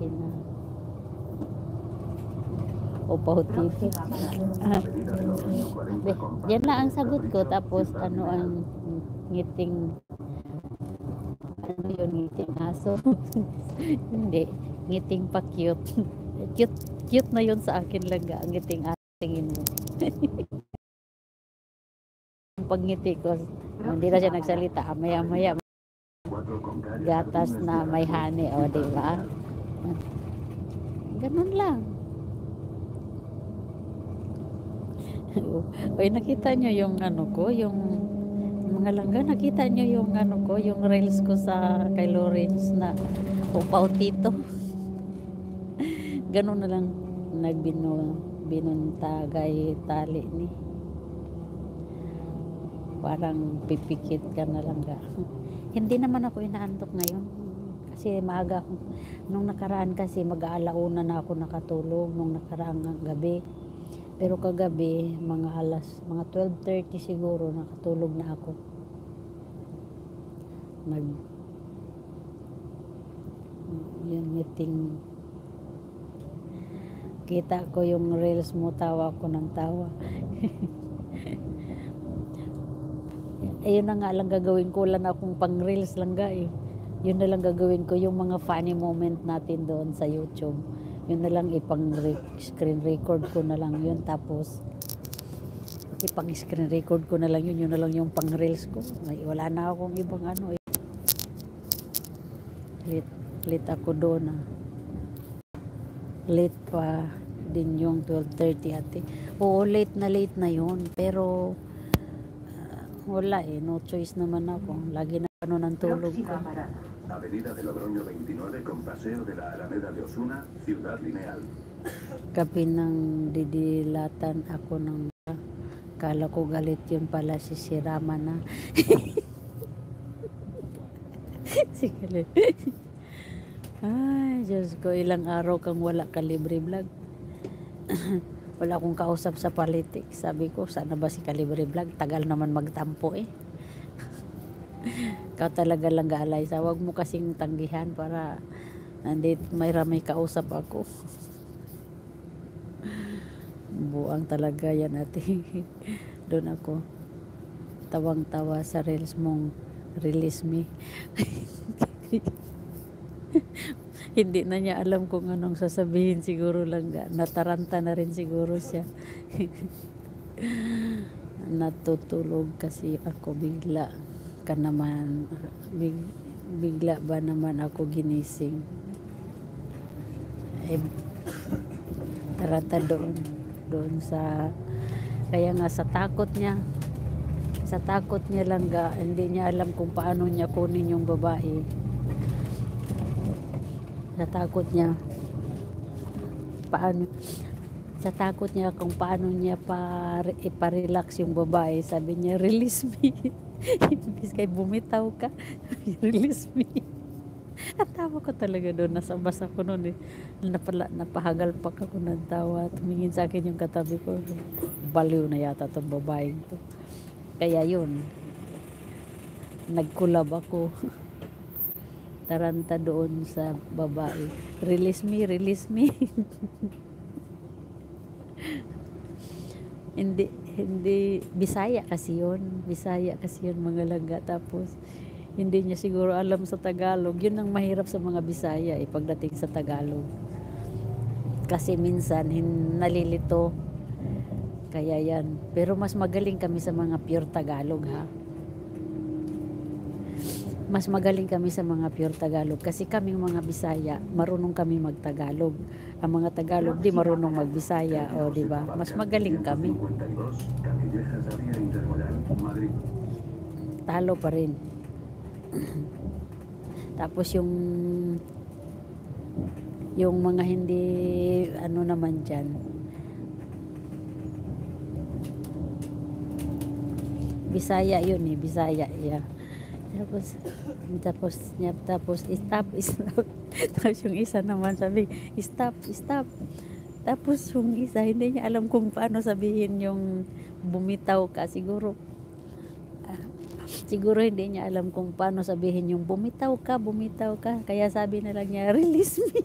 akin na upaw tipo. Yan lang ang sagot ko. Tapos ano ang ngiting, ano yun, ngiting aso. Hindi, ngiting pa cute. Cute na yun sa akin lang ang ngiting aso. Tingin mo. Pag ngiti ko, hindi na siya nagsalita. Maya gatas na may honey, o diba? Ganun lang. Oy, nakita nyo yung ano ko, yung mga langga, nakita nyo yung ano ko, yung reels ko sa kay Lawrence na upaw tito. Ganun na lang binuntagay tali ni. Parang pipikit ka na lang ga. Hindi naman ako inaantok ngayon. Kasi maaga ako. Nung nakaraan kasi mag-aalauna na ako nakatulog nung nakaraang gabi. Pero kagabi, mga 12:30 siguro, nakatulog na ako. Yung meeting. Kita ko yung reels mo, tawa ko ng tawa. Ayun na nga lang gagawin ko, lang akong pang reels lang ga eh. Yun na lang gagawin ko, yung mga funny moment natin doon sa YouTube. Yun na lang ipang screen record ko na lang yun. Tapos ipang screen record ko na lang yun. Yun na lang yung pang reels ko. Wala na akong ibang ano eh. Late ako doon ah. Late pa din yung 12:30 ate. Oo, late na yun. Pero wala eh, no choice naman ako. Lagi na ano ng tulog ko. Avenida de Logroño 29 con Paseo de la Alameda de Osuna, Ciudad Lineal. Gabi nang didilatan ako ng kala ko galit yun pala si Sirama na. Sige. Ay, Diyos ko, ilang araw kang wala ka libre vlog. Wala akong kausap sa politics. Sabi ko, sana ba si Kalibre Vlog? Tagal naman magtampo eh. Ikaw talaga lang gaalay. Sa wag mo kasing tanggihan para nandit may kausap ako. Buang talaga yan ate. Doon ako tawang-tawa sa reels mong release me. Hindi na niya alam kung anong sasabihin, siguro lang nataranta na rin siguro siya. Natutulog kasi ako bigla ka naman, bigla ba naman ako ginising. Taranta doon sa, kaya nga sa takot niya lang hindi niya alam kung paano niya kunin yung babae. Sa takot niya kung paano niya iparelax yung babae, sabi niya release me. Imbis kay bumitaw ka, release me. At tawa ko talaga doon, nasa basa ko noon eh. Napahagal pa ako ng tawa. Tumingin sa akin yung katabi ko, baliw na yata itong babaeng to. Kaya yun, nagkulab ako. Taranta doon sa babae, release me. hindi Bisaya kasi yun mga langga. Tapos hindi niya siguro alam sa Tagalog. Yun ang mahirap sa mga Bisaya eh, pagdating sa Tagalog, kasi minsan nalilito. Kaya yan, pero mas magaling kami sa mga pure Tagalog ha. Mas magaling kami sa mga pure Tagalog kasi kaming mga Bisaya marunong kami magtagalog. Ang mga Tagalog di marunong magbisaya, o di ba? Mas magaling kami. Talo pa rin. Tapos yung mga hindi ano naman diyan, Bisaya yun eh, Bisaya, yeah. Tapos stop. Tapos yung isa naman sabi, stop. Tapos yung isa hindi niya alam kung paano sabihin yung bumitaw ka. Siguro hindi niya alam kung paano sabihin yung bumitaw ka. Kaya sabi na lang niya, release me.